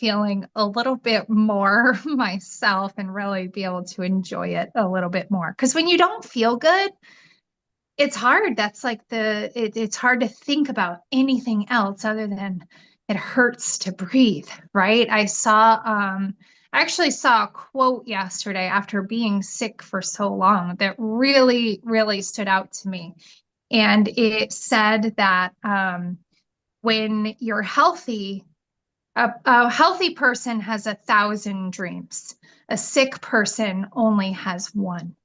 feeling a little bit more myself and really be able to enjoy it a little bit more. Because when you don't feel good, it's hard. That's like it's hard to think about anything else other than it hurts to breathe, right? I actually saw a quote yesterday after being sick for so long that really, really stood out to me. And it said that when you're healthy, a healthy person has 1,000 dreams. A sick person only has one.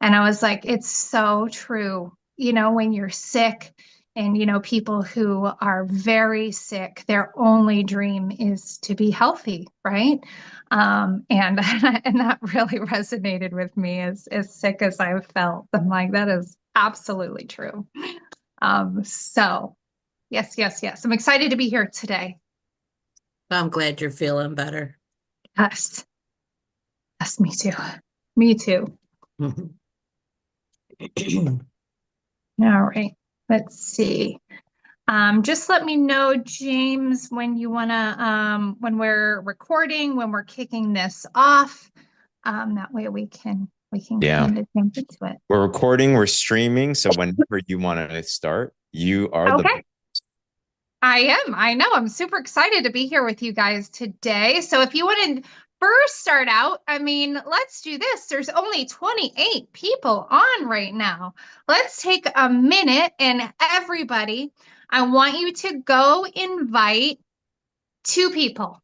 And I was like, it's so true. You know, when you're sick and, people who are very sick, their only dream is to be healthy, right? And and that really resonated with me as sick as I felt. I'm like, that is absolutely true. So yes, yes, yes. I'm excited to be here today. I'm glad you're feeling better. Yes. Yes, me too. Me too. All right. Let's see. Just let me know, James, when you want to, when we're recording, when we're kicking this off. That way we can Yeah. kind of jump into it. We're recording, we're streaming. So whenever you want to start, you are the Okay. I am. I know. I'm super excited to be here with you guys today. So if you want to first start out, I mean, let's do this. There's only 28 people on right now. Let's take a minute and everybody, I want you to go invite two people.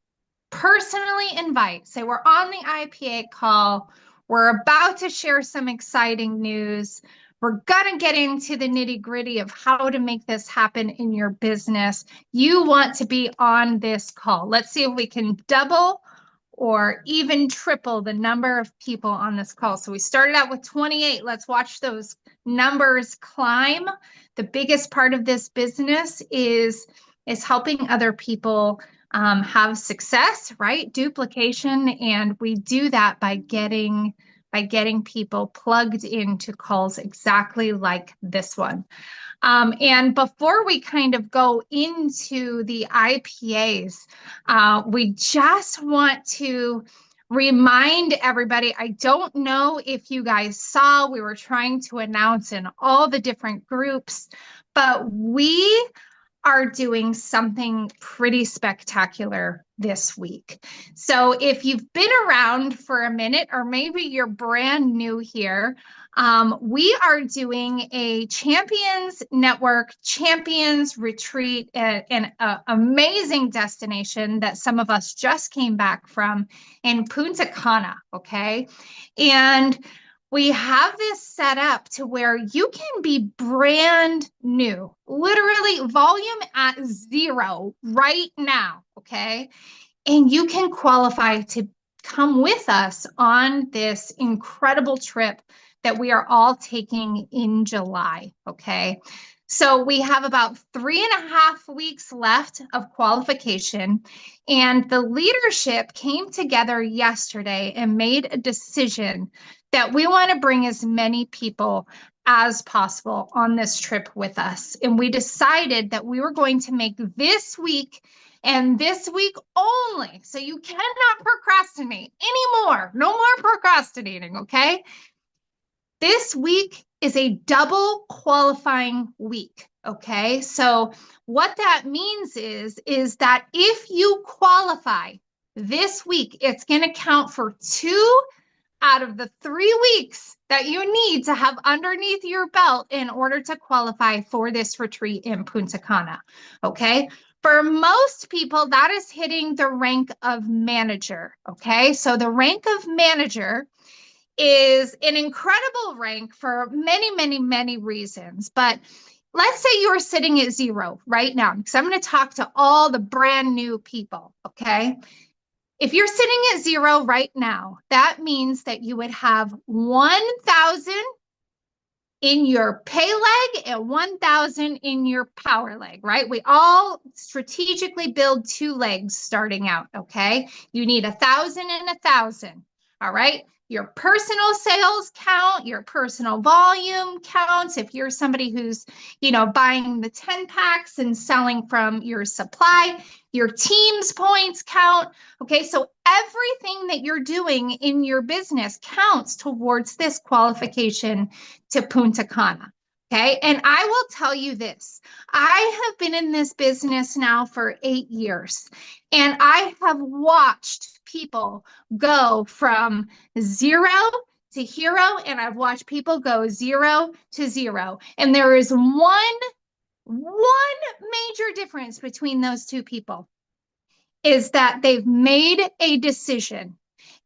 Personally invite. Say we're on the IPA call. We're about to share some exciting news. We're going to get into the nitty gritty of how to make this happen in your business. You want to be on this call. Let's see if we can double or even triple the number of people on this call. So we started out with 28. Let's watch those numbers climb. The biggest part of this business is helping other people have success, right? Duplication. And we do that by getting people plugged into calls exactly like this one. And before we kind of go into the IPAs, we just want to remind everybody, I don't know if you guys saw, we were trying to announce in all the different groups, but we are doing something pretty spectacular this week. So if you've been around for a minute, or maybe you're brand new here, we are doing a Champions Network Champions Retreat at an amazing destination that some of us just came back from in Punta Cana, okay? And we have this set up to where you can be brand new, literally volume at 0 right now, okay? And you can qualify to come with us on this incredible trip that we are all taking in July, okay? So we have about 3.5 weeks left of qualification, and the leadership came together yesterday and made a decision that we want to bring as many people as possible on this trip with us. And we decided that we were going to make this week and this week only. So you cannot procrastinate anymore. No more procrastinating, okay? This week is a double qualifying week, okay? So what that means is that if you qualify this week, it's going to count for 2 out of the 3 weeks that you need to have underneath your belt in order to qualify for this retreat in Punta Cana, okay? For most people, that is hitting the rank of manager, okay? So the rank of manager is an incredible rank for many, many, many reasons. But let's say you're sitting at 0 right now, because I'm going to talk to all the brand new people, okay? If you're sitting at 0 right now, that means that you would have 1,000 in your pay leg and 1,000 in your power leg, right? We all strategically build 2 legs starting out, okay? You need 1,000 and 1,000. All right. Your personal sales count, your personal volume counts. If you're somebody who's, buying the 10 packs and selling from your supply, your team's points count. Okay. So everything that you're doing in your business counts towards this qualification to Punta Cana. Okay. And I will tell you this, I have been in this business now for 8 years, and I have watched people go from 0 to hero, and I've watched people go 0 to 0. And there is one major difference between those two people, is that they've made a decision.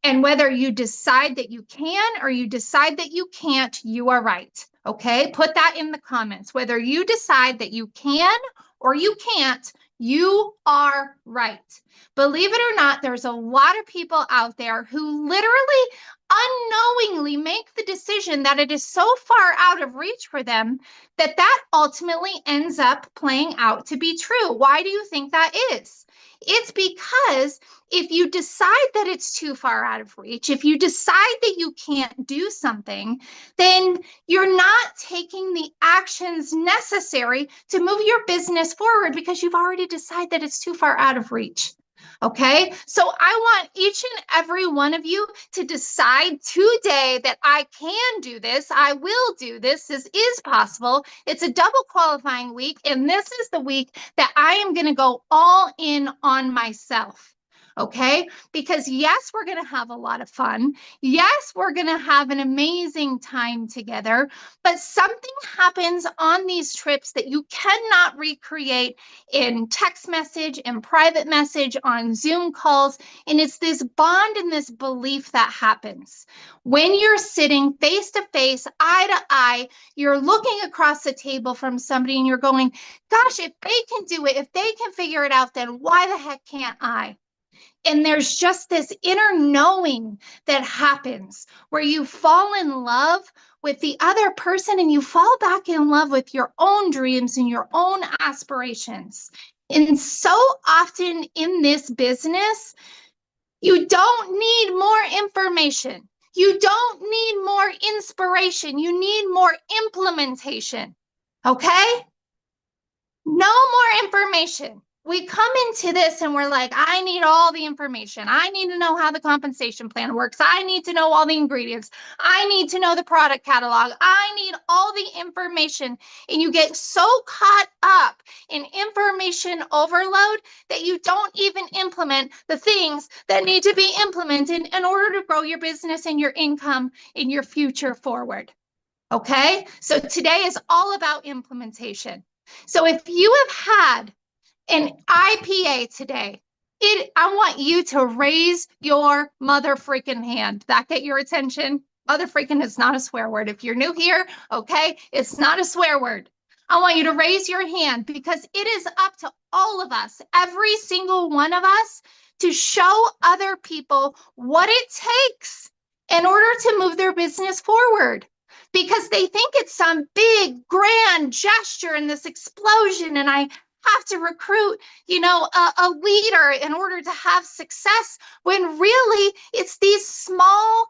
And whether you decide that you can or you decide that you can't, you are right. Okay, put that in the comments. Whether you decide that you can or you can't, you are right. Believe it or not, there's a lot of people out there who literally unknowingly make the decision that it is so far out of reach for them that ultimately ends up playing out to be true. Why do you think that is? It's because if you decide that it's too far out of reach, if you decide that you can't do something, then you're not taking the actions necessary to move your business forward because you've already decided that it's too far out of reach. Okay, so I want each and every one of you to decide today that I can do this. I will do this. This is possible. It's a double qualifying week, and this is the week that I am going to go all in on myself. Okay, because yes, we're going to have a lot of fun. Yes, we're going to have an amazing time together, but something happens on these trips that you cannot recreate in text message, in private message, on Zoom calls. And it's this bond and this belief that happens when you're sitting face to face, eye to eye. You're looking across the table from somebody and you're going, gosh, if they can do it, if they can figure it out, then why the heck can't I? And there's just this inner knowing that happens where you fall in love with the other person and you fall back in love with your own dreams and your own aspirations. And so often in this business, you don't need more information. You don't need more inspiration. You need more implementation. Okay? No more information. We come into this and we're like, I need all the information. I need to know how the compensation plan works. I need to know all the ingredients. I need to know the product catalog. I need all the information. And you get so caught up in information overload that you don't even implement the things that need to be implemented in order to grow your business and your income in your future forward. Okay? So today is all about implementation. So if you have had an IPA today, I want you to raise your mother freaking hand. That get your attention? Mother freaking is not a swear word. If you're new here, okay, it's not a swear word. I want you to raise your hand because it is up to all of us, every single one of us, to show other people what it takes in order to move their business forward. Because they think it's some big grand gesture and this explosion, and I have to recruit, a leader in order to have success, when really it's these small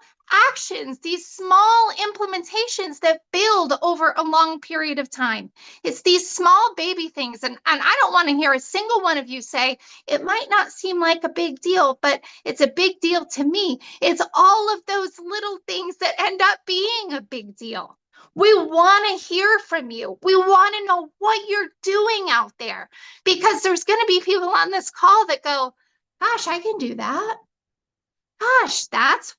actions, these small implementations that build over a long period of time. It's these small baby things. And I don't want to hear a single one of you say, it might not seem like a big deal, but it's a big deal to me. It's all of those little things that end up being a big deal. We want to hear from you. We want to know what you're doing out there, because there's going to be people on this call that go, gosh, I can do that. Gosh, that's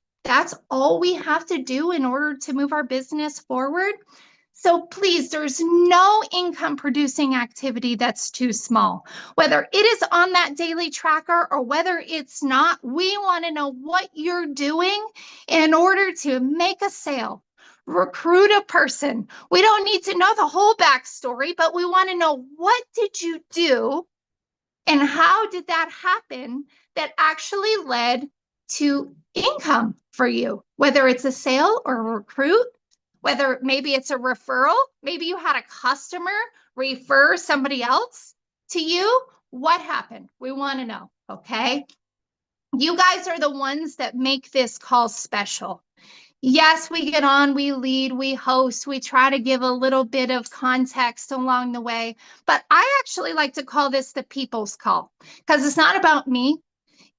all we have to do in order to move our business forward. So please, there's no income producing activity that's too small. Whether it is on that daily tracker or whether it's not, we want to know what you're doing in order to make a sale, recruit a person. We don't need to know the whole backstory, but we want to know, what did you do and how did that happen that actually led to income for you, whether it's a sale or a recruit, whether maybe it's a referral, maybe you had a customer refer somebody else to you. What happened? We want to know. Okay. You guys are the ones that make this call special. Yes, we get on, we lead, we host, we try to give a little bit of context along the way. But I actually like to call this the people's call because it's not about me.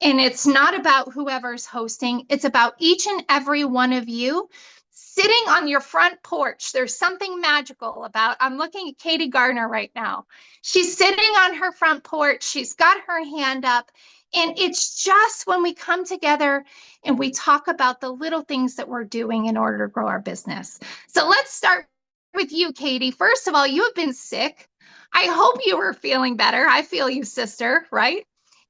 And it's not about whoever's hosting, it's about each and every one of you sitting on your front porch. There's something magical about, I'm looking at Katie Gardner right now. She's sitting on her front porch, she's got her hand up. And it's just when we come together and we talk about the little things that we're doing in order to grow our business. So let's start with you, Katie. First of all, you have been sick. I hope you were feeling better. I feel you, sister, right?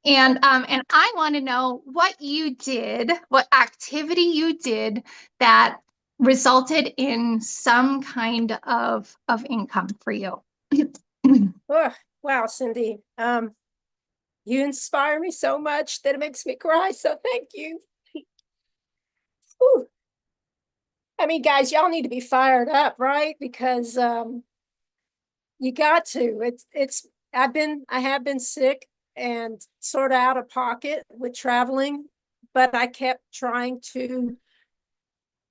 And I want to know what you did, what activity you did that resulted in some kind of income for you. Oh, wow, Cindy. You inspire me so much that it makes me cry. So thank you. Whew. I mean, guys, y'all need to be fired up, right? Because you got to. I have been sick and sort of out of pocket with traveling, but I kept trying to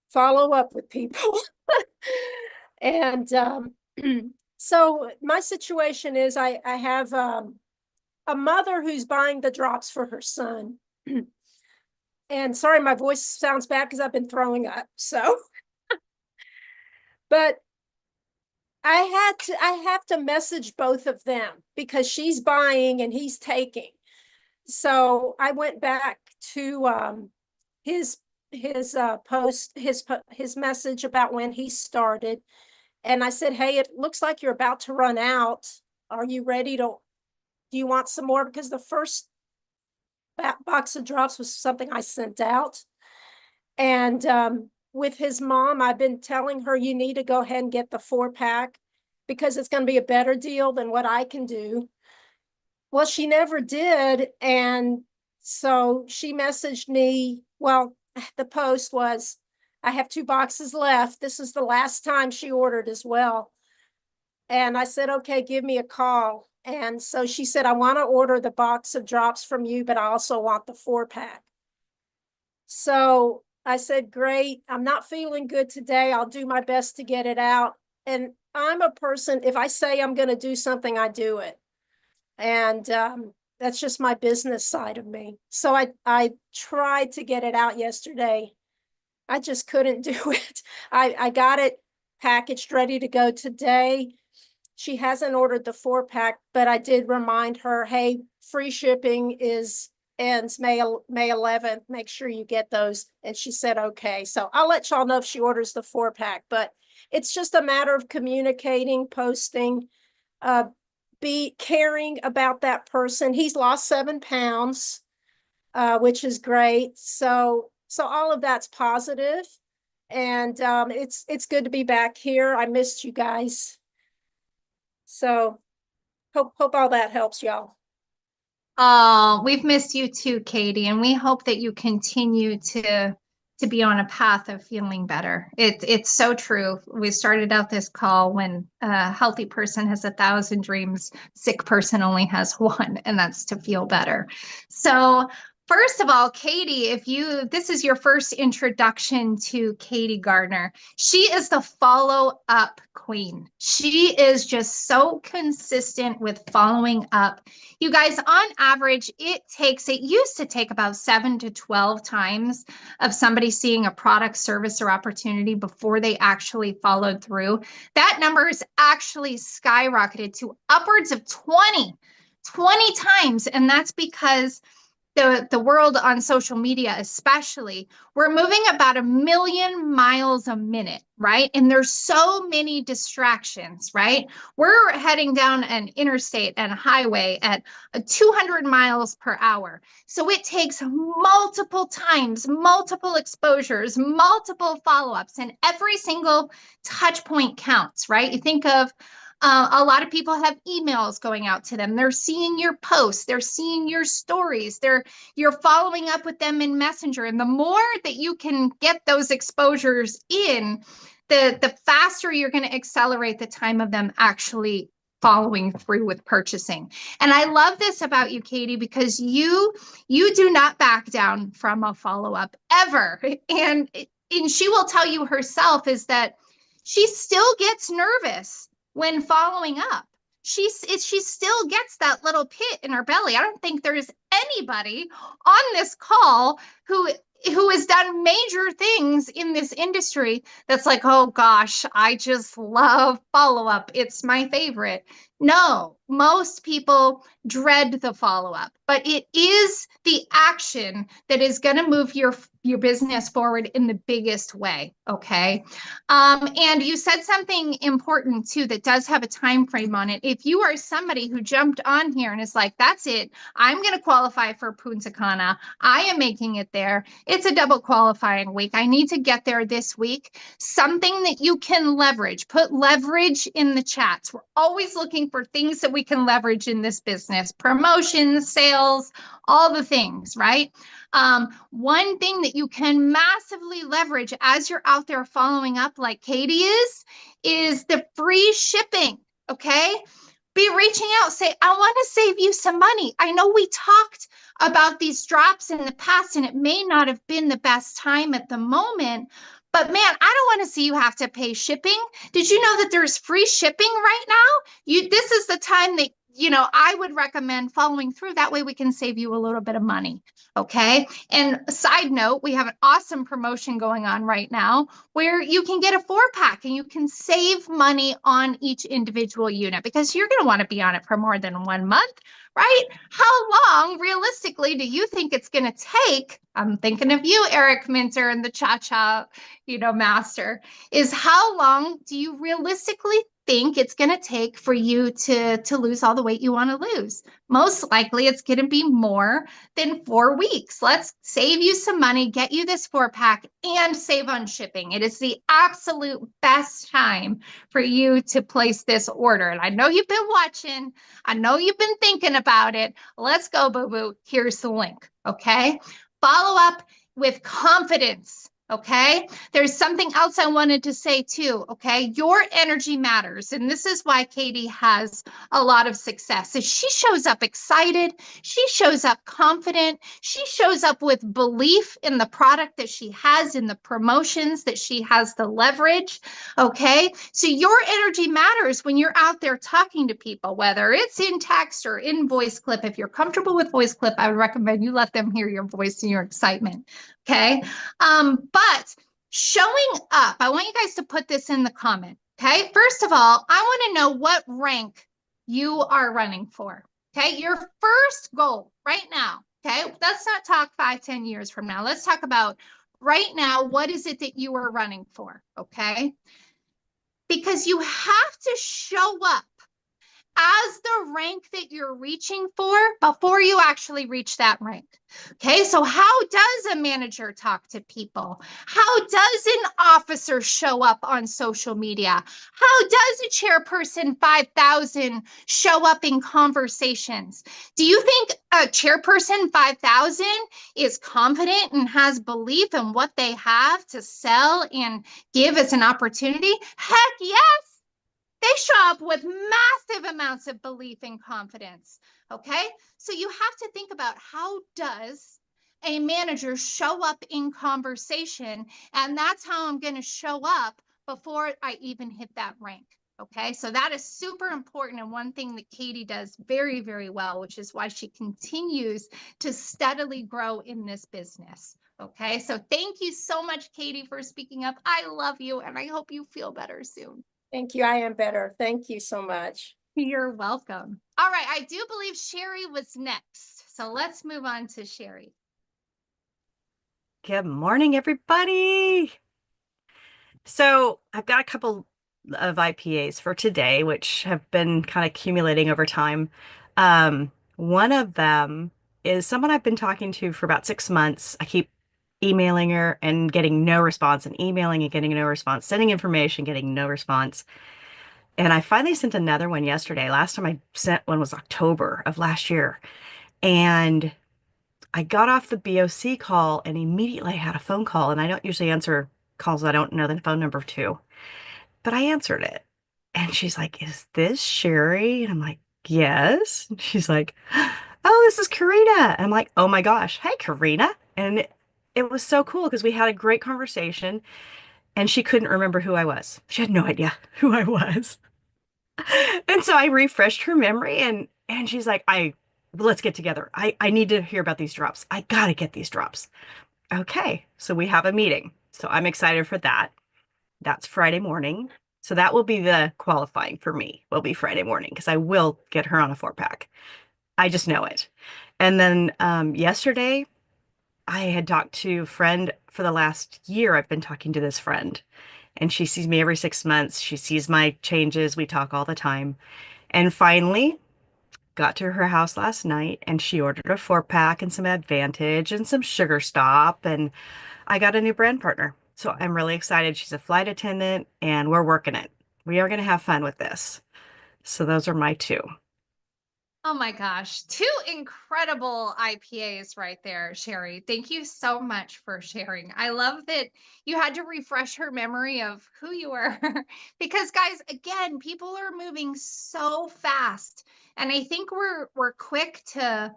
follow up with people. And so my situation is I have a mother who's buying the drops for her son. And sorry, my voice sounds bad because I've been throwing up. So, but I have to message both of them because she's buying and he's taking. So I went back to his post, his message about when he started. And I said, hey, it looks like you're about to run out. Are you ready to, do you want some more? Because the first box of drops was something I sent out. And with his mom, I've been telling her, you need to go ahead and get the 4-pack because it's going to be a better deal than what I can do. Well, she never did. And so she messaged me. Well, the post was, I have 2 boxes left. This is the last time she ordered as well. And I said, okay, give me a call. And so she said, I want to order the box of drops from you, but I also want the 4-pack. So I said, great. I'm not feeling good today. I'll do my best to get it out. And I'm a person, if I say I'm going to do something, I do it. And that's just my business side of me. So I tried to get it out yesterday. I just couldn't do it. I got it packaged, ready to go today. She hasn't ordered the 4-pack, but I did remind her, hey, free shipping ends May 11th. Make sure you get those. And she said, okay. So I'll let y'all know if she orders the 4-pack, but it's just a matter of communicating, posting, be caring about that person. He's lost 7 pounds, which is great. So all of that's positive. And it's good to be back here. I missed you guys. So hope all that helps y'all. Oh, we've missed you too, Katie, and we hope that you continue to be on a path of feeling better. It's so true. We started out this call when a healthy person has 1,000 dreams, sick person only has one, and that's to feel better. So first of all, Katie, this is your first introduction to Katie Gardner. She is the follow-up queen. She is just so consistent with following up. You guys, on average, it used to take about 7 to 12 times of somebody seeing a product, service, or opportunity before they actually followed through. That number has actually skyrocketed to upwards of 20 times. And that's because the world on social media, especially, we're moving about 1 million miles a minute, right? And there's so many distractions, right? We're heading down an interstate and highway at 200 miles per hour. So it takes multiple times, multiple exposures, multiple follow-ups, and every single touch point counts, right? You think of a lot of people have emails going out to them. They're seeing your posts. They're seeing your stories. You're following up with them in Messenger. And the more that you can get those exposures in, the faster you're going to accelerate the time of them actually following through with purchasing. And I love this about you, Katie, because you do not back down from a follow-up ever. And she will tell you herself is that she still gets nervous when following up. She still gets that little pit in her belly. I don't think there's anybody on this call who has done major things in this industry that's like, oh gosh, I just love follow-up. It's my favorite. No, most people dread the follow-up, but it is the action that is going to move your business forward in the biggest way. Okay. And you said something important too that does have a time frame on it. If you are somebody who jumped on here and is like, that's it, I'm going to qualify for Punta Cana. I am making it there. It's a double qualifying week. I need to get there this week. Something that you can leverage. Put leverage in the chats. We're always looking for things that we can leverage in this business. Promotions, sales, all the things, right? One thing that you can massively leverage as you're out there following up like Katie is the free shipping, okay? Be reaching out, say, I want to save you some money. I know we talked about these drops in the past and it may not have been the best time at the moment, but man, I don't want to see you have to pay shipping. Did you know that there's free shipping right now? This is the time that I would recommend following through. That way we can save you a little bit of money. Okay. And side note, we have an awesome promotion going on right now where you can get a 4-pack and you can save money on each individual unit because you're going to want to be on it for more than 1 month, right? How long realistically do you think it's going to take? I'm thinking of you, Eric Minter, and the cha-cha, master, is how long do you realistically think it's going to take for you to lose all the weight you want to lose? Most likely it's going to be more than 4 weeks. Let's save you some money, get you this 4-pack and save on shipping. It is the absolute best time for you to place this order. And I know you've been watching. I know you've been thinking about it. Let's go, boo-boo. Here's the link. Okay. Follow up with confidence. Okay. There's something else I wanted to say too. Okay. Your energy matters. And this is why Katie has a lot of success. Is she shows up excited. She shows up confident. She shows up with belief in the product that she has, in the promotions that she has the leverage. Okay. So your energy matters when you're out there talking to people, whether it's in text or in voice clip. If you're comfortable with voice clip, I would recommend you let them hear your voice and your excitement. Okay. But showing up, I want you guys to put this in the comment. Okay. First of all, I want to know what rank you are running for. Okay. Your first goal right now. Okay. Let's not talk 5-10 years from now. Let's talk about right now. What is it that you are running for? Okay. Because you have to show up as the rank that you're reaching for before you actually reach that rank. Okay, so how does a manager talk to people? How does an officer show up on social media? How does a chairperson 5,000 show up in conversations? Do you think a chairperson 5,000 is confident and has belief in what they have to sell and give as an opportunity? Heck yes. They show up with massive amounts of belief and confidence. Okay. So you have to think about how does a manager show up in conversation? And that's how I'm going to show up before I even hit that rank. Okay. So that is super important. And one thing that Katie does very, very well, which is why she continues to steadily grow in this business. Okay. So thank you so much, Katie, for speaking up. I love you and I hope you feel better soon. Thank you. I am better. Thank you so much. You're welcome. All right. I do believe Sherry was next. So let's move on to Sherry. Good morning, everybody. So I've got a couple of IPAs for today, which have been kind of accumulating over time. One of them is someone I've been talking to for about 6 months. I keep emailing her and getting no response, and emailing and getting no response, sending information, getting no response. And I finally sent another one yesterday. Last time I sent one was October of last year. And I got off the BOC call and immediately I had a phone call. And I don't usually answer calls I don't know the phone number to, but I answered it. And she's like, "Is this Sherry?" And I'm like, "Yes." And she's like, "Oh, this is Karina." And I'm like, "Oh my gosh. Hey, Karina." And it was so cool because we had a great conversation and she couldn't remember who I was. She had no idea who I was. And so I refreshed her memory and she's like, let's get together. I need to hear about these drops. I gotta get these drops." Okay, so we have a meeting. So I'm excited for that. That's Friday morning. So that will be the qualifying for me, will be Friday morning, because I will get her on a 4-pack. I just know it. And then yesterday, I had talked to a friend for the last year. I've been talking to this friend, and she sees me every 6 months. She sees my changes. We talk all the time. And finally, got to her house last night, and she ordered a 4-pack and some Advantage and some Sugar Stop. And I got a new brand partner. So I'm really excited. She's a flight attendant and we're working it. We are going to have fun with this. So those are my two. Oh my gosh, two incredible IPAs right there, Sherry. Thank you so much for sharing. I love that you had to refresh her memory of who you were because guys, again, people are moving so fast and I think we're quick to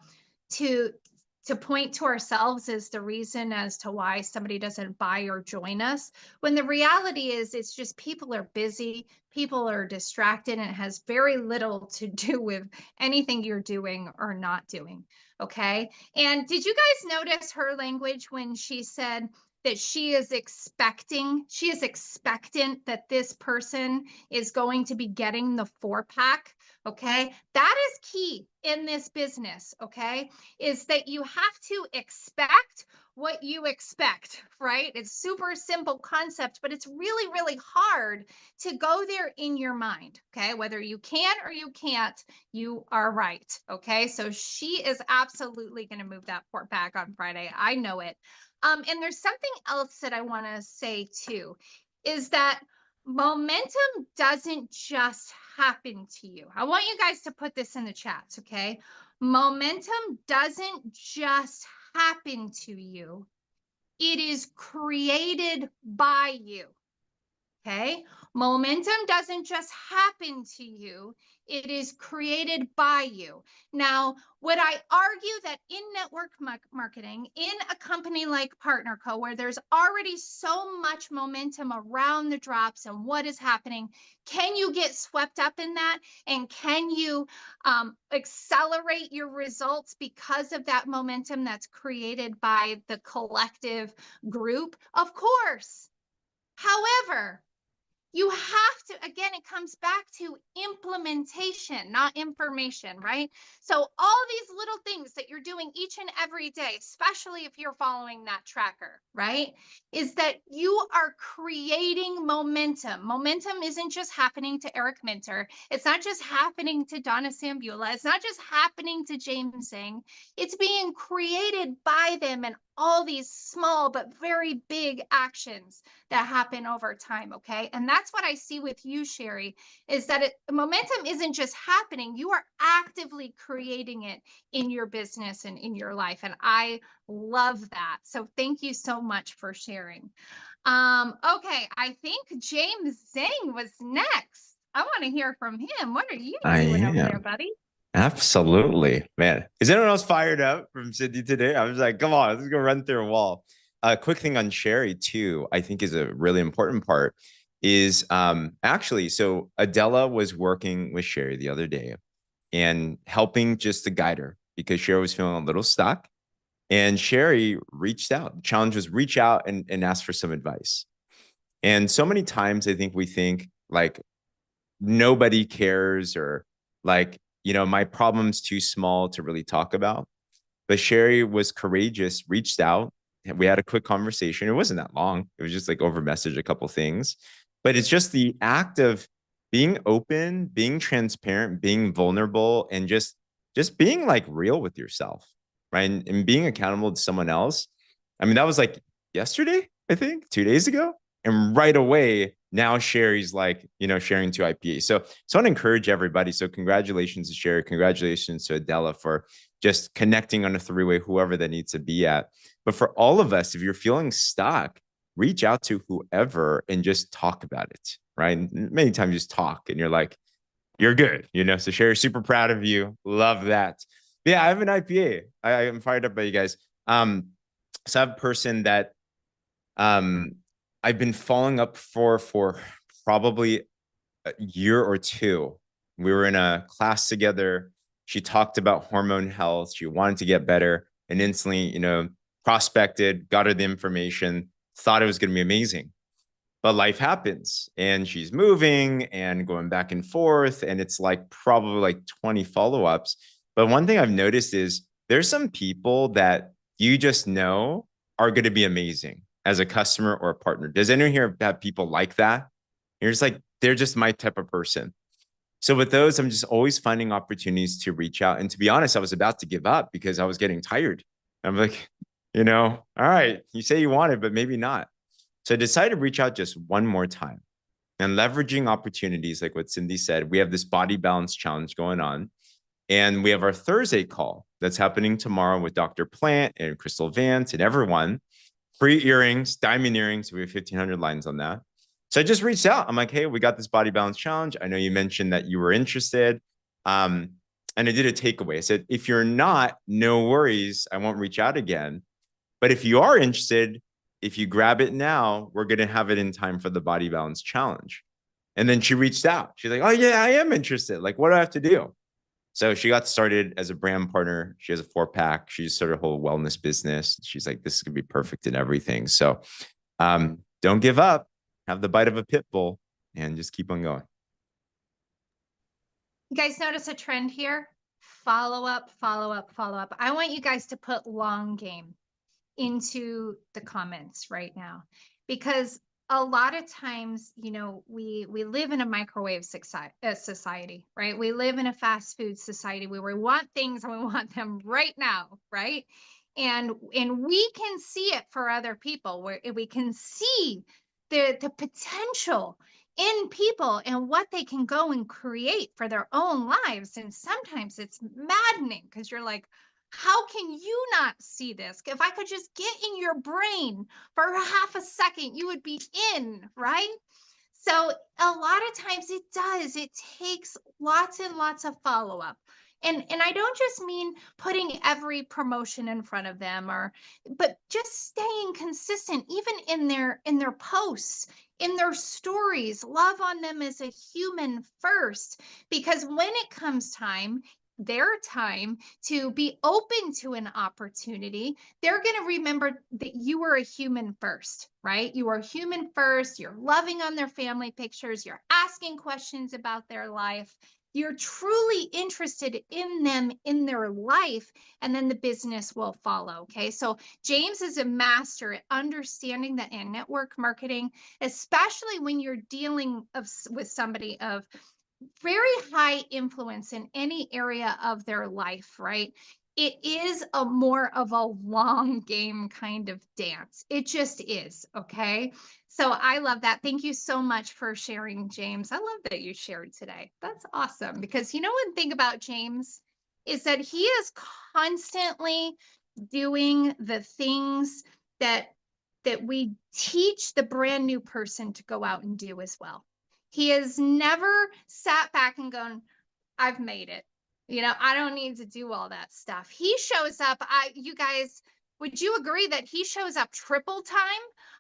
to point to ourselves as the reason as to why somebody doesn't buy or join us when the reality is it's just people are busy, people are distracted, and it has very little to do with anything you're doing or not doing. Okay. And did you guys notice her language when she said that she is expectant that this person is going to be getting the 4-pack? Okay. That is key in this business. Okay. Is that you have to expect what you expect, right? It's super simple concept, but it's really, really hard to go there in your mind. Okay. Whether you can or you can't, you are right. Okay. So she is absolutely going to move that port back on Friday. I know it. And there's something else that I want to say too, is that momentum doesn't just happen to you. I want you guys to put this in the chats. Okay. Momentum doesn't just happen to you. It is created by you. Okay. Momentum doesn't just happen to you. It is created by you. Now, would I argue that in network marketing, in a company like PartnerCo, where there's already so much momentum around the drops and what is happening, can you get swept up in that? And can you accelerate your results because of that momentum that's created by the collective group? Of course. However, you have to, again, it comes back to implementation, not information, right? So all these little things that you're doing each and every day, especially if you're following that tracker, right? Is that you are creating momentum. Momentum isn't just happening to Eric Minter. It's not just happening to Donna Sambula. It's not just happening to James Singh. It's being created by them and all these small but very big actions that happen over time. Okay. And that's what I see with you, Sherry, is that momentum isn't just happening. You are actively creating it in your business and in your life. And I love that. So thank you so much for sharing. Okay. I think James Zhang was next. I want to hear from him. What are you I doing over there, am. buddy? Absolutely. Man. Is anyone else fired up from Sydney today? I was like, come on, let's go run through a wall. A quick thing on Sherry, too, I think is a really important part is actually, so Adela was working with Sherry the other day and helping just to guide her because Sherry was feeling a little stuck. And Sherry reached out. The challenge was reach out and ask for some advice. And so many times I think we think like nobody cares or like, my problem's too small to really talk about. But Sherry was courageous, reached out. And we had a quick conversation. It wasn't that long. It was just like over message, a couple things. But it's just the act of being open, being transparent, being vulnerable, and just being like real with yourself, right? And being accountable to someone else. I mean, that was like yesterday, I think, 2 days ago. And right away, now Sherry's like, sharing to IPA. So I want to encourage everybody. So congratulations to Sherry. Congratulations to Adela for just connecting on a 3-way, whoever that needs to be at. But for all of us, if you're feeling stuck, reach out to whoever and just talk about it. right? And many times you just talk and you're like, you're good, So Sherry, super proud of you. Love that. Yeah, I have an IPA. I am fired up by you guys. So I have a person that I've been following up for probably a year or two. We were in a class together. She talked about hormone health. She wanted to get better and instantly, prospected, got her the information, thought it was going to be amazing. But life happens and she's moving and going back and forth. And it's like probably like 20 follow-ups. But one thing I've noticed is there's some people that you just know are going to be amazing as a customer or a partner. Does anyone here have people like that? You're just like, they're just my type of person. So with those, I'm just always finding opportunities to reach out. And to be honest, I was about to give up because I was getting tired. I'm like, all right, you say you want it, but maybe not. So I decided to reach out just one more time and leveraging opportunities like what Cindy said. We have this body balance challenge going on. And we have our Thursday call that's happening tomorrow with Dr. Plant and Crystal Vance and everyone. Free earrings, diamond earrings. We have 1,500 lines on that. So I just reached out. I'm like, hey, we got this body balance challenge. I know you mentioned that you were interested. And I did a takeaway. I said, if you're not, no worries. I won't reach out again. But if you are interested, if you grab it now, we're going to have it in time for the body balance challenge. And then she reached out. She's like, oh, yeah, I am interested. Like, what do I have to do? So she got started as a brand partner. She has a 4-pack. She started a whole wellness business. She's like, this is going to be perfect in everything. So don't give up. Have the bite of a pit bull and just keep on going. You guys notice a trend here? Follow up, follow up, follow up. I want you guys to put long game into the comments right now, because a lot of times, we live in a microwave society, right? We live in a fast food society where we want things and we want them right now, right? And we can see it for other people, where we can see the potential in people and what they can go and create for their own lives. And sometimes it's maddening because you're like, how can you not see this? If I could just get in your brain for half a second, you would be in, right? So a lot of times it takes lots and lots of follow-up. And I don't just mean putting every promotion in front of them, but just staying consistent, even in their posts, in their stories. Love on them as a human first, because when it comes time, their time to be open to an opportunity, they're going to remember that you were a human first, right? You are human first. You're loving on their family pictures. You're asking questions about their life. You're truly interested in them, in their life, and then the business will follow. Okay. So James is a master at understanding that in network marketing, especially when you're dealing with somebody of very high influence in any area of their life, right? It is a more of a long game kind of dance. It just is. Okay. So I love that. Thank you so much for sharing, James. I love that you shared today. That's awesome. Because one thing about James is that he is constantly doing the things that we teach the brand new person to go out and do as well. He has never sat back and gone, I've made it. I don't need to do all that stuff. He shows up. You guys, would you agree that he shows up triple time?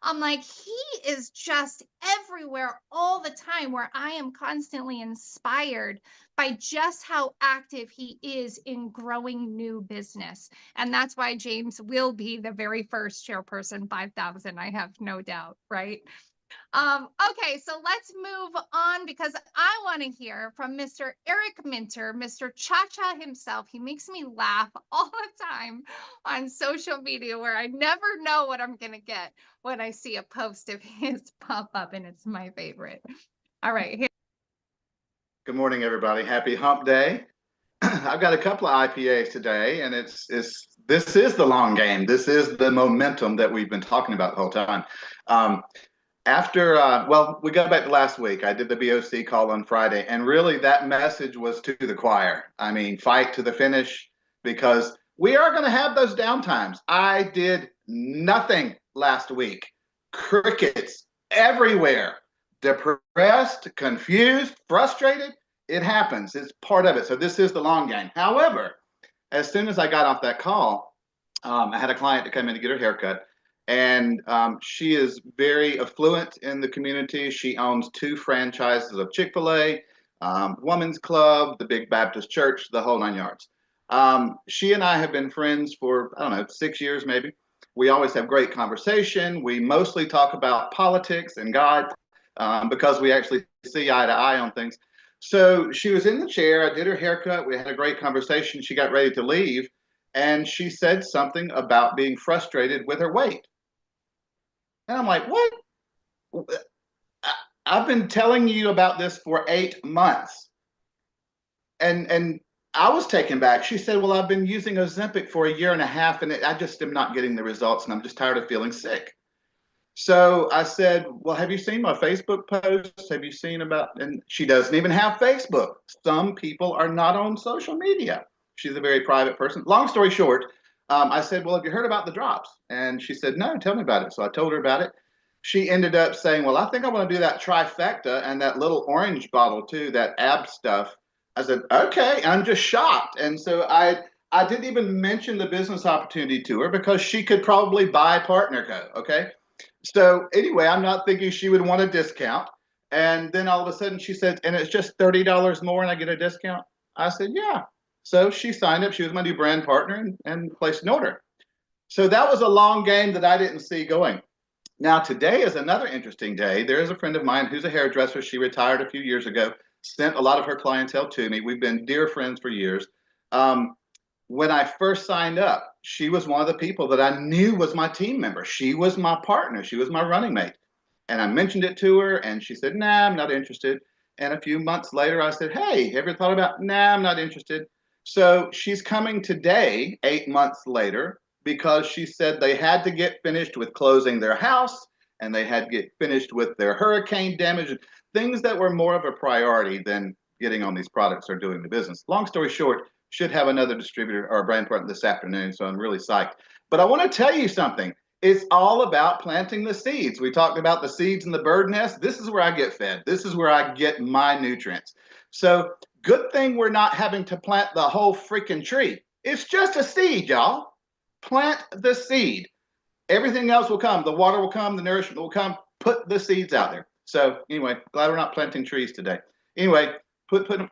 I'm like, he is just everywhere all the time, where I am constantly inspired by just how active he is in growing new business. And that's why James will be the very first chairperson 5,000. I have no doubt, right? Okay, so let's move on, because I want to hear from Mr. Eric Minter, Mr. Cha-Cha himself. He makes me laugh all the time on social media, where I never know what I'm going to get when I see a post of his pop up, and it's my favorite. All right. Here. Good morning, everybody. Happy Hump Day. I've got a couple of IPAs today, and this is the long game. This is the momentum that we've been talking about the whole time. We go back to last week. I did the BOC call on Friday, and really that message was to the choir. I mean, fight to the finish, because we are going to have those downtimes. I did nothing last week. Crickets everywhere. depressed, confused, frustrated. It happens. It's part of it. So this is the long game. However, as soon as I got off that call, I had a client to come in to get her haircut, and she is very affluent in the community. She owns 2 franchises of Chick-fil-A, Women's Club, the Big Baptist Church, the whole 9 yards. She and I have been friends for, I don't know, 6 years maybe. We always have great conversation. We mostly talk about politics and God, because we actually see eye to eye on things. So she was in the chair. I did her haircut. We had a great conversation. She got ready to leave, and she said something about being frustrated with her weight. And I'm like, what? I've been telling you about this for 8 months. And I was taken back. She said, well, I've been using Ozempic for 1.5 years, and I just am not getting the results, and I'm just tired of feeling sick. So I said, well, have you seen my Facebook posts? Have you seen about, and she doesn't even have Facebook. Some people are not on social media. She's a very private person. Long story short, I said, well, have you heard about the drops? And she said, no, tell me about it. So I told her about it. She ended up saying, well, I think I want to do that trifecta and that little orange bottle too, that ab stuff. I said, okay, I'm just shocked. And so I didn't even mention the business opportunity to her because she could probably buy Partner Co. Okay. So anyway, I'm not thinking she would want a discount. And then all of a sudden she said, and it's just $30 more and I get a discount. I said, yeah. So she signed up. She was my new brand partner and placed an order. So that was a long game that I didn't see going. Now, today is another interesting day. There is a friend of mine who's a hairdresser. She retired a few years ago, sent a lot of her clientele to me. We've been dear friends for years. When I first signed up, she was one of the people that I knew was my team member. She was my partner. She was my running mate. And I mentioned it to her, and she said, nah, I'm not interested. And a few months later, I said, hey, have you thought about, nah, I'm not interested. So she's coming today, 8 months later, because she said they had to get finished with closing their house and they had to get finished with their hurricane damage, things that were more of a priority than getting on these products or doing the business. Long story short, should have another distributor or a brand partner this afternoon, so I'm really psyched. But I want to tell you something. It's all about planting the seeds. We talked about the seeds in the bird nest. This is where I get fed. This is where I get my nutrients. So good thing we're not having to plant the whole freaking tree. It's just a seed, y'all. Plant the seed. Everything else will come. The water will come. The nourishment will come. Put the seeds out there. So anyway, glad we're not planting trees today. Anyway,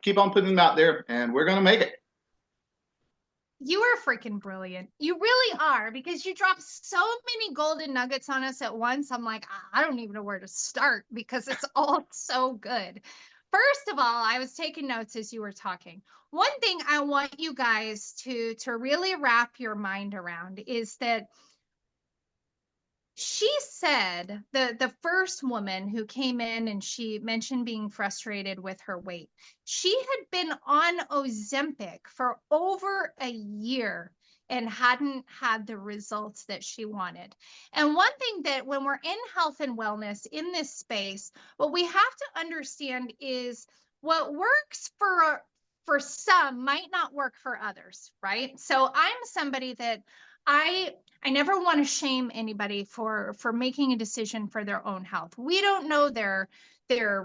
keep on putting them out there, and we're going to make it. You are freaking brilliant. You really are, because you drop so many golden nuggets on us at once. I'm like, I don't even know where to start because it's all so good. First of all, I was taking notes as you were talking. One thing I want you guys to really wrap your mind around is that she said, the first woman who came in and she mentioned being frustrated with her weight, she had been on Ozempic for over a year and hadn't had the results that she wanted. And one thing that when we're in health and wellness in this space, what we have to understand is what works for some might not work for others, right? So I'm somebody that I never want to shame anybody for making a decision for their own health. We don't know their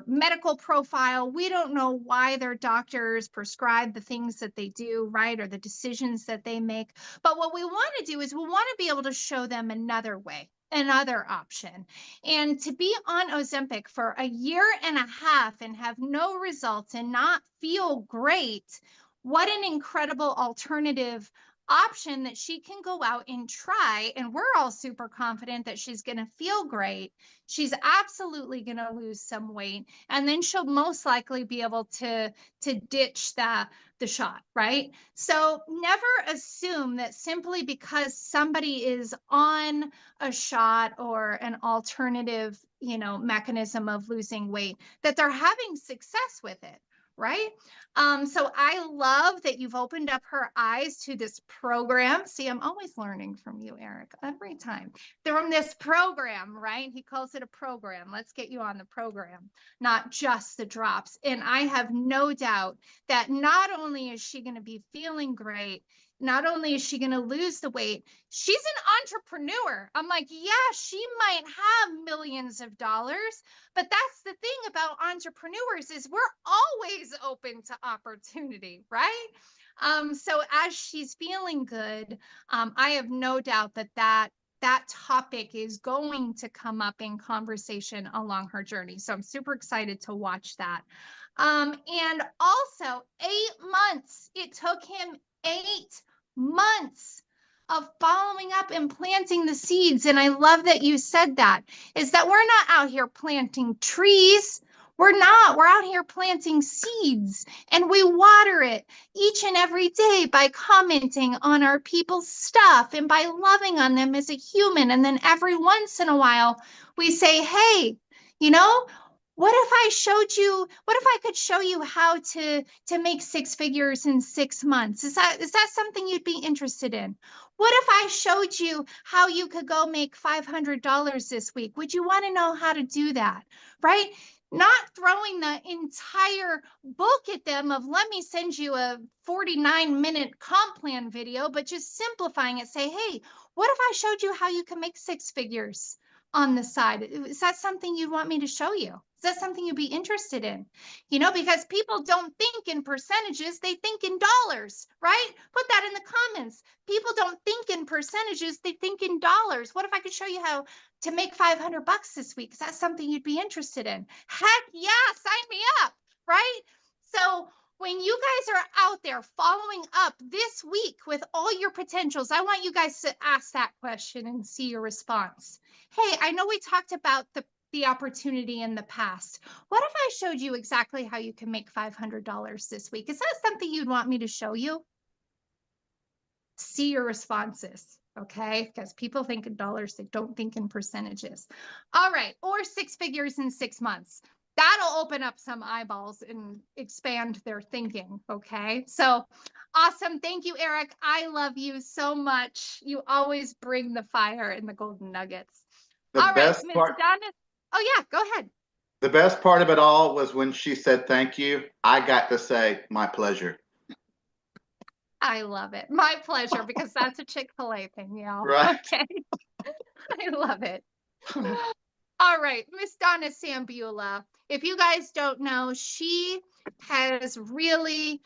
medical profile. We don't know why their doctors prescribe the things that they do, right? Or the decisions that they make. But what we want to do is we want to be able to show them another way, another option. And to be on Ozempic for 1.5 years and have no results and not feel great, what an incredible alternative option that she can go out and try. And we're all super confident that she's going to feel great. She's absolutely going to lose some weight, and then she'll most likely be able to ditch the shot, right? So never assume that simply because somebody is on a shot or an alternative, mechanism of losing weight, that they're having success with it, right? So I love that you've opened up her eyes to this program. See, I'm always learning from you, Eric, every time. From this program, right? He calls it a program. Let's get you on the program, not just the drops. And I have no doubt that not only is she going to be feeling great, not only is she going to lose the weight, she's an entrepreneur. I'm like, yeah, she might have millions of dollars, but that's the thing about entrepreneurs is we're always open to opportunity, right? So as she's feeling good, I have no doubt that topic is going to come up in conversation along her journey. So I'm super excited to watch that. And also 8 months. It took him 8 months of following up and planting the seeds. And I love that you said that, is that we're not out here planting trees. We're not. We're out here planting seeds, and we water it each and every day by commenting on our people's stuff and by loving on them as a human. And then every once in a while, we say, hey, you know, what if I could show you how to make six figures in 6 months? Is that something you'd be interested in? What if I showed you how you could go make $500 this week? Would you want to know how to do that? Right? Not throwing the entire book at them of let me send you a 49-minute comp plan video, but just simplifying it. Say, hey, what if I showed you how you can make six figures on the side? Is that something you'd want me to show you? Is that something you'd be interested in? Because people don't think in percentages, they think in dollars, right? Put that in the comments. People don't think in percentages, they think in dollars. What if I could show you how to make $500 this week? Is that something you'd be interested in? Heck yeah, sign me up, right? So when you guys are out there following up this week with all your potentials, I want you guys to ask that question and see your response. Hey, I know we talked about the opportunity in the past. What if I showed you exactly how you can make $500 this week? Is that something you'd want me to show you? See your responses, okay? Because people think in dollars, they don't think in percentages. All right, or six figures in 6 months. That'll open up some eyeballs and expand their thinking, okay? So awesome. Thank you, Eric. I love you so much. You always bring the fire and the golden nuggets. The All right, best Miss part, Donna. Oh, yeah, go ahead. the best part of it all was when she said thank you. I got to say my pleasure. I love it. My pleasure, because that's a Chick-fil-A thing, y'all. Right. Okay. I love it. All right, Miss Donna Sambula. If you guys don't know, she has really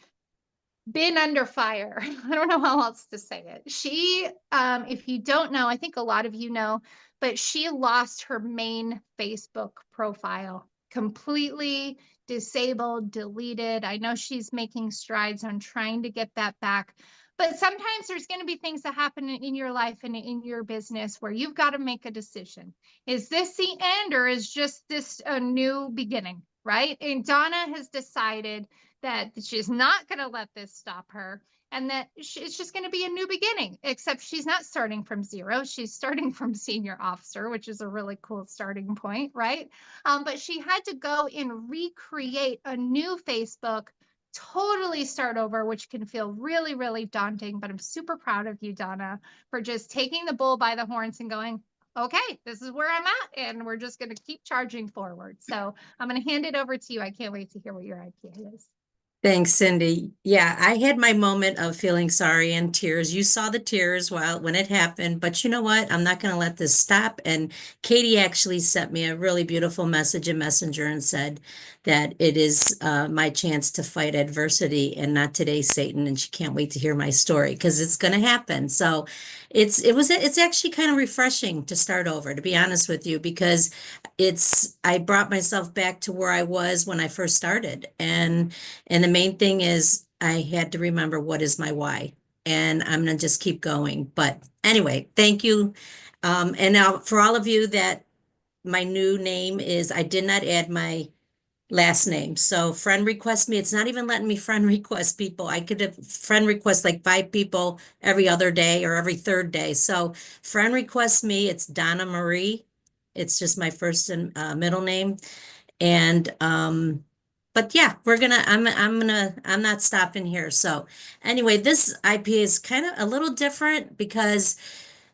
been under fire. I don't know how else to say it. She, if you don't know, I think a lot of you know, but she lost her main Facebook profile, completely disabled, deleted. I know she's making strides on trying to get that back. But sometimes there's going to be things that happen in your life and in your business where you've got to make a decision. Is this the end, or is just this a new beginning, right? And Donna has decided that she's not going to let this stop her, and that it's just going to be a new beginning, except she's not starting from zero. She's starting from senior officer, which is a really cool starting point, right? But she had to go and recreate a new Facebook, totally start over, which can feel really, really daunting. But I'm super proud of you, Donna, for just taking the bull by the horns and going, okay, this is where I'm at, and we're just going to keep charging forward. So I'm going to hand it over to you. I can't wait to hear what your IPA is. Thanks, Cindy. Yeah, I had my moment of feeling sorry and tears. You saw the tears when it happened, but you know what? I'm not going to let this stop. And Katie actually sent me a really beautiful message in Messenger and said that it is my chance to fight adversity and not today, Satan. And she can't wait to hear my story because it's going to happen. So it's actually kind of refreshing to start over, to be honest with you, because I brought myself back to where I was when I first started. And the main thing is I had to remember what is my why. And I'm going to just keep going. But anyway, thank you. And now for all of you that my new name is, I did not add my last name. So friend request me. It's not even letting me friend request people. I could have friend request like 5 people every other day or every third day. So friend request me. It's Donna Marie. It's just my first and middle name. And but yeah, I'm not stopping here. So anyway, this IPA is kind of a little different because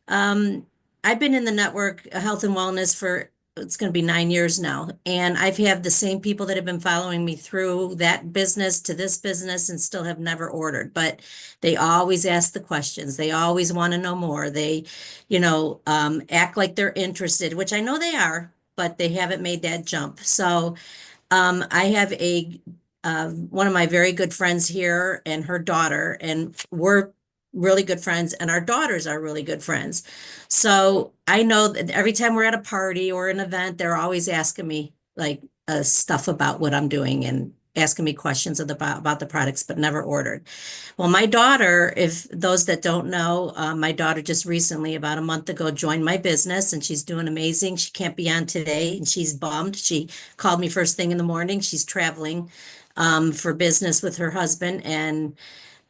um I've been in the network health and wellness for it's going to be 9 years now. And I've had the same people that have been following me through that business to this business and still have never ordered, but they always ask the questions. They always want to know more. They, act like they're interested, which I know they are, but they haven't made that jump. So I have one of my very good friends here and her daughter, and we're really good friends, and our daughters are really good friends. So I know that every time we're at a party or an event, they're always asking me like stuff about what I'm doing and asking me questions about the products, but never ordered. Well, my daughter, if those that don't know, my daughter just recently, about a month ago, joined my business and she's doing amazing. She can't be on today and she's bummed. She called me first thing in the morning. She's traveling for business with her husband. And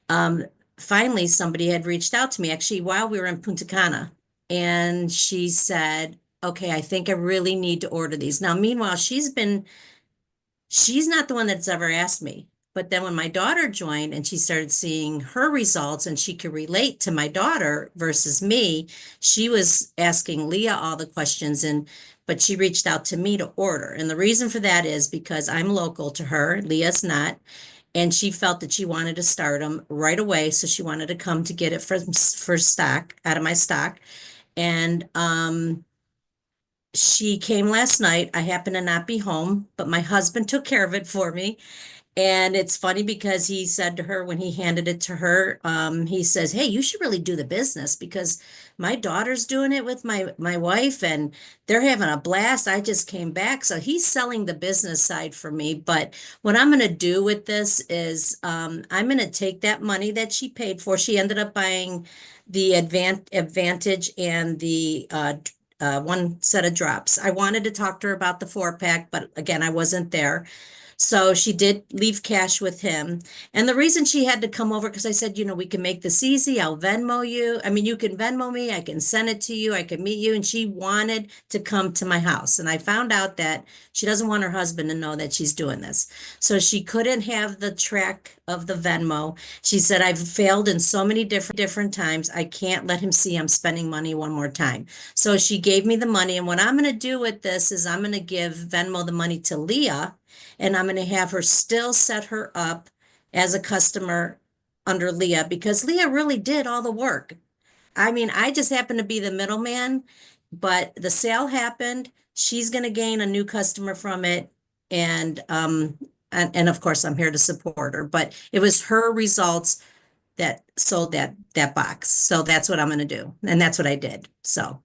um, finally, somebody had reached out to me actually while we were in Punta Cana. And she said, okay, I think I really need to order these. Now, meanwhile, she's not the one that's ever asked me. But then when my daughter joined and she started seeing her results and she could relate to my daughter versus me, she was asking Leah all the questions but she reached out to me to order. And the reason for that is because I'm local to her, Leah's not, and she felt that she wanted to start them right away. So she wanted to come to get it for stock, out of my stock. And she came last night. I happened to not be home, but my husband took care of it for me. And it's funny because he said to her when he handed it to her, he says, "Hey, you should really do the business because my daughter's doing it with my wife and they're having a blast. I just came back." So he's selling the business side for me. But what I'm going to do with this is I'm going to take that money that she paid for. She ended up buying the Advantage and the one set of drops. I wanted to talk to her about the 4-pack, but again, I wasn't there. So she did leave cash with him. And the reason she had to come over, because I said, we can make this easy. I'll Venmo you. I mean, you can Venmo me. I can send it to you. I can meet you. And she wanted to come to my house. And I found out that she doesn't want her husband to know that she's doing this. So she couldn't have the track of the Venmo. She said, I've failed in so many different times. I can't let him see I'm spending money one more time. So she gave me the money. And what I'm going to do with this is I'm going to give Venmo the money to Leah. And I'm going to have her still set her up as a customer under Leah because Leah really did all the work. I mean, I just happened to be the middleman, but the sale happened. She's going to gain a new customer from it. And of course I'm here to support her, but it was her results that sold that box. So that's what I'm going to do. And that's what I did. So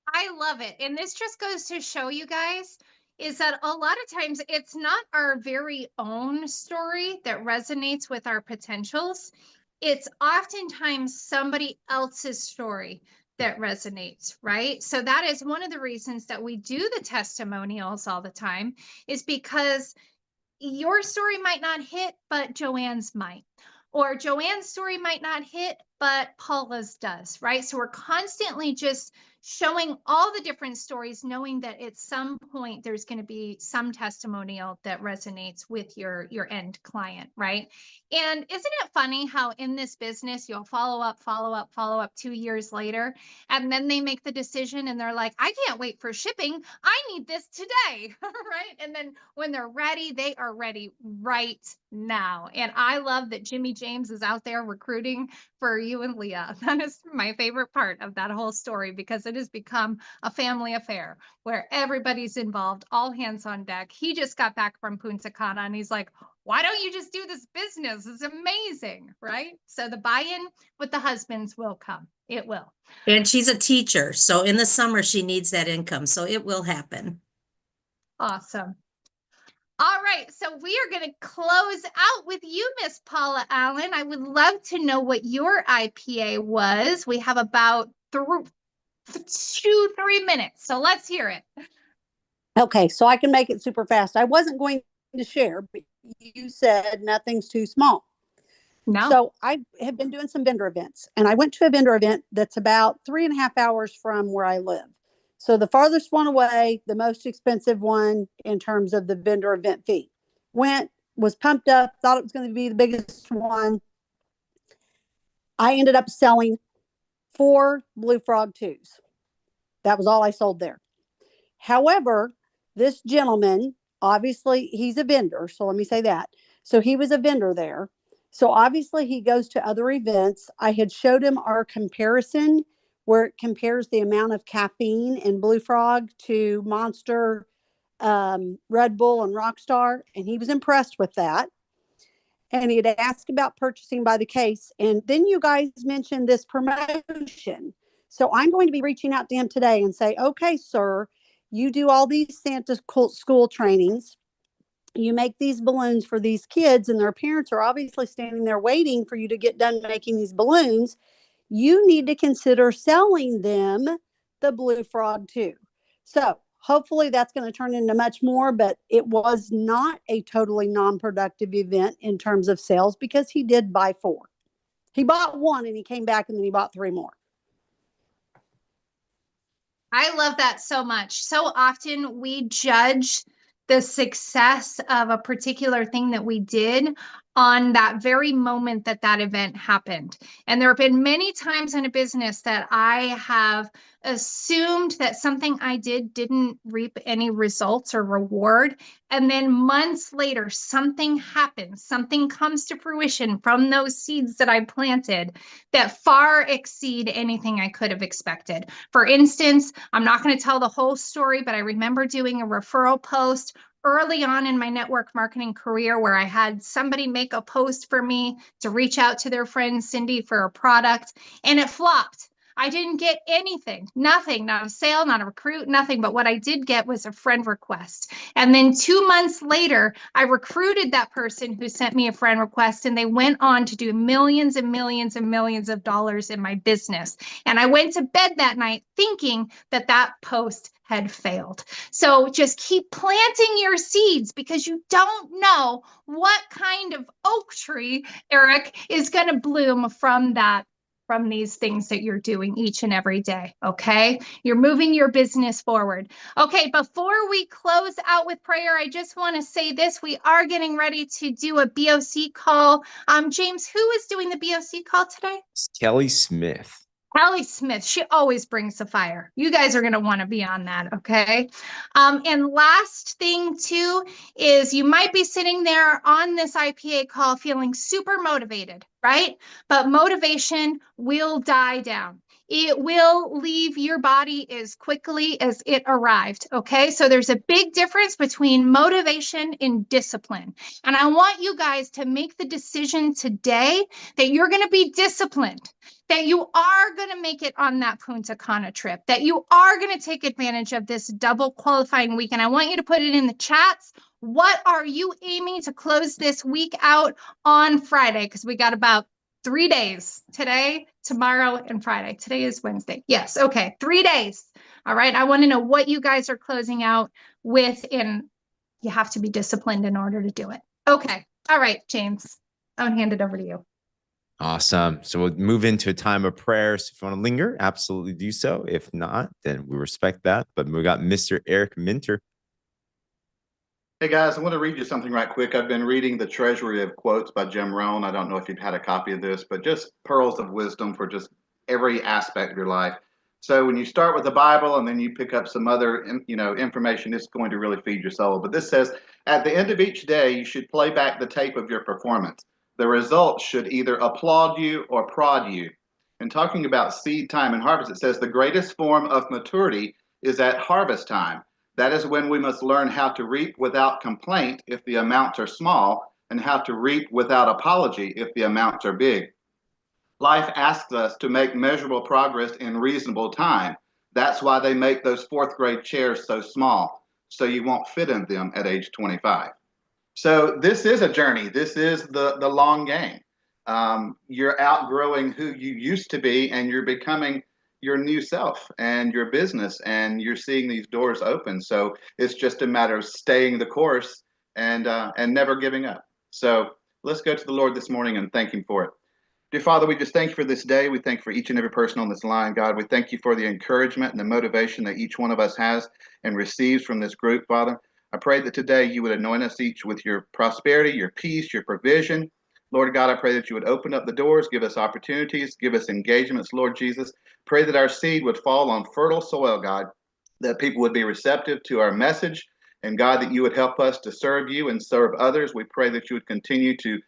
I love it. And this just goes to show you guys is that a lot of times it's not our very own story that resonates with our potentials. It's oftentimes somebody else's story that resonates, right? So that is one of the reasons that we do the testimonials all the time is because your story might not hit, but Joanne's might. Or Joanne's story might not hit, but Paula's does, right? So we're constantly just showing all the different stories, knowing that at some point there's going to be some testimonial that resonates with your end client, right? And isn't it funny how in this business you'll follow up 2 years later, and then they make the decision and they're like, I can't wait for shipping. I need this today, right? And then when they're ready, they are ready right now. And I love that Jimmy James is out there recruiting for you and Leah. That is my favorite part of that whole story because it has become a family affair where everybody's involved, all hands on deck. He just got back from Punta Cana and he's like, why don't you just do this business? It's amazing, right? So the buy-in with the husbands will come. It will. and she's a teacher. So in the summer, she needs that income. So it will happen. Awesome. All right, so we are going to close out with you, Miss Paula Allen. I would love to know what your IPA was. We have about 3 minutes, so let's hear it. Okay, so I can make it super fast. I wasn't going to share, but you said nothing's too small. No. So I have been doing some vendor events, and I went to a vendor event that's about 3.5 hours from where I live. So the farthest one away, the most expensive one in terms of the vendor event fee. Was pumped up, thought it was going to be the biggest one. I ended up selling 4 Blue Frog 2s. That was all I sold there. However, this gentleman, obviously, he's a vendor. So let me say that. So he was a vendor there. So obviously, he goes to other events. I had showed him our comparison where it compares the amount of caffeine in Blue Frog to Monster, Red Bull, and Rockstar. And he was impressed with that. And he had asked about purchasing by the case. And then you guys mentioned this promotion. So I'm going to be reaching out to him today and say, okay, sir, you do all these Santa school trainings. You make these balloons for these kids, and their parents are obviously standing there waiting for you to get done making these balloons. You need to consider selling them the Blue Frog too. So hopefully that's going to turn into much more, but it was not a totally non-productive event in terms of sales because he did buy 4. He bought 1 and he came back and then he bought 3 more. I love that so much. So often we judge the success of a particular thing that we did on that very moment that that event happened. And there have been many times in a business that I have assumed that something I did didn't reap any results or reward. And then months later, something happens, something comes to fruition from those seeds that I planted that far exceed anything I could have expected. For instance, I'm not going to tell the whole story, but I remember doing a referral post early on in my network marketing career where I had somebody make a post for me to reach out to their friend Cindy for a product, and it flopped. I didn't get anything, nothing, not a sale, not a recruit, nothing. But what I did get was a friend request. And then 2 months later, I recruited that person who sent me a friend request, and they went on to do millions and millions and millions of dollars in my business. And I went to bed that night thinking that that post had failed. So just keep planting your seeds because you don't know what kind of oak tree, Eric, is going to bloom from these things that you're doing each and every day. Okay. You're moving your business forward. Okay. Before we close out with prayer, I just want to say this. We are getting ready to do a BOC call. James, who is doing the BOC call today? It's Kelly Smith. Kelly Smith, she always brings the fire. You guys are going to want to be on that, okay? And last thing too is you might be sitting there on this IPA call feeling super motivated, right? But motivation will die down. It will leave your body as quickly as it arrived, okay? So there's a big difference between motivation and discipline. And I want you guys to make the decision today that you're going to be disciplined, that you are going to make it on that Punta Cana trip, that you are going to take advantage of this double qualifying week. And I want you to put it in the chats. What are you aiming to close this week out on Friday? Because we got about 3 days, today, tomorrow, and Friday. Today is Wednesday. Yes. Okay. 3 days. All right. I want to know what you guys are closing out with, and you have to be disciplined in order to do it. Okay. All right, James, I'll hand it over to you. Awesome. So we'll move into a time of prayer. So if you want to linger, absolutely do so. If not, then we respect that. But we got Mr. Eric Minter. Hey guys, I want to read you something right quick. I've been reading The Treasury of Quotes by Jim Rohn. I don't know if you've had a copy of this, but just pearls of wisdom for just every aspect of your life. So when you start with the Bible and then you pick up some other, information, it's going to really feed your soul. But this says, at the end of each day, you should play back the tape of your performance. The results should either applaud you or prod you. And talking about seed time and harvest, it says the greatest form of maturity is at harvest time. That is when we must learn how to reap without complaint if the amounts are small, and how to reap without apology if the amounts are big. Life asks us to make measurable progress in reasonable time. That's why they make those fourth grade chairs so small, so you won't fit in them at age 25. So this is a journey. This is the long game. You're outgrowing who you used to be, and you're becoming your new self and your business, and you're seeing these doors open. So it's just a matter of staying the course and never giving up. So let's go to the Lord this morning and thank him for it. Dear Father, we just thank you for this day. We thank you for each and every person on this line, God. We thank you for the encouragement and the motivation that each one of us has and receives from this group, Father. I pray that today you would anoint us each with your prosperity, your peace, your provision. Lord God, I pray that you would open up the doors, give us opportunities, give us engagements, Lord Jesus. Pray that our seed would fall on fertile soil, God, that people would be receptive to our message. And God, that you would help us to serve you and serve others. We pray that you would continue to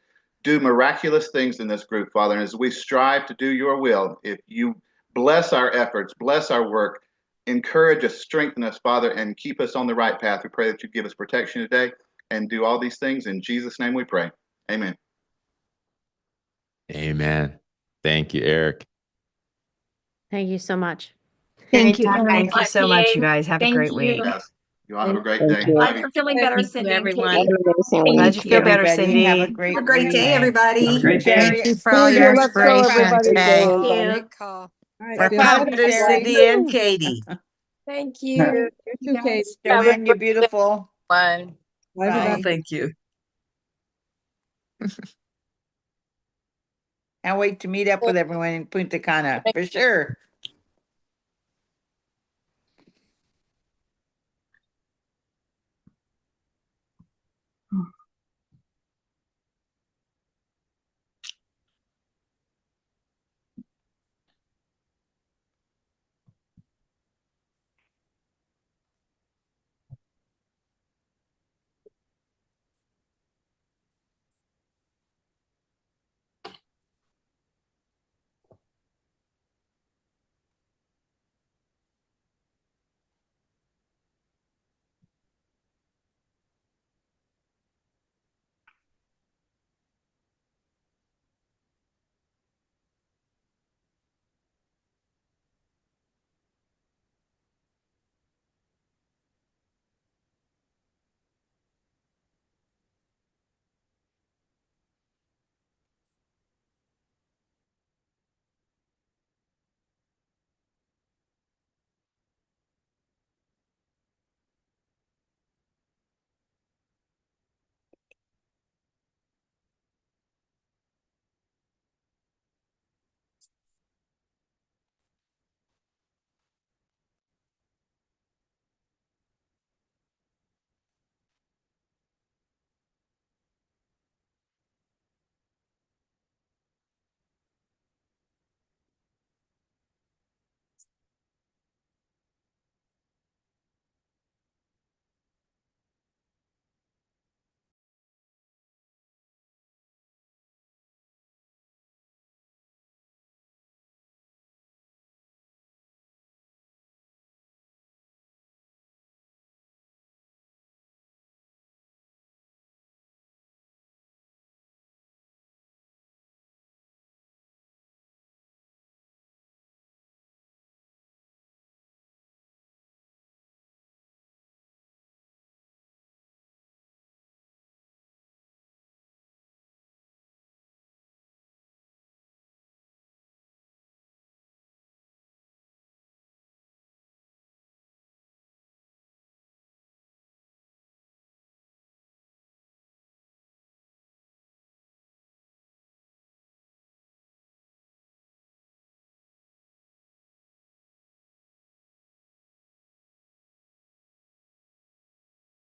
do miraculous things in this group, Father. And as we strive to do your will, if you bless our efforts, bless our work, encourage us, strengthen us, Father, and keep us on the right path. We pray that you give us protection today and do all these things. In Jesus' name we pray. Amen. Amen. Thank you, Eric. Thank you so much. Thank you, Anytime. Eric. Thank you so much, you guys. Have a Thank great you. week. Yes. You all have a great Thank day. you. Love Thanks you. for feeling better, Thank you, Cindy and everyone. Katie. Glad you feel better, Everybody, Cindy. have a great Have a great day, week. everybody. Have a great day. Thank you for all Thank your you. Let's go, inspiration everybody. today. Thank you. Great call. All right, We're feel proud better, of you, Sherry. Cindy and Katie. Thank You you. too, Kate. Guys. Joanne, you're beautiful. One. Bye, Oh, everybody. thank you. Can't wait to meet up with everyone in Punta Cana, for sure.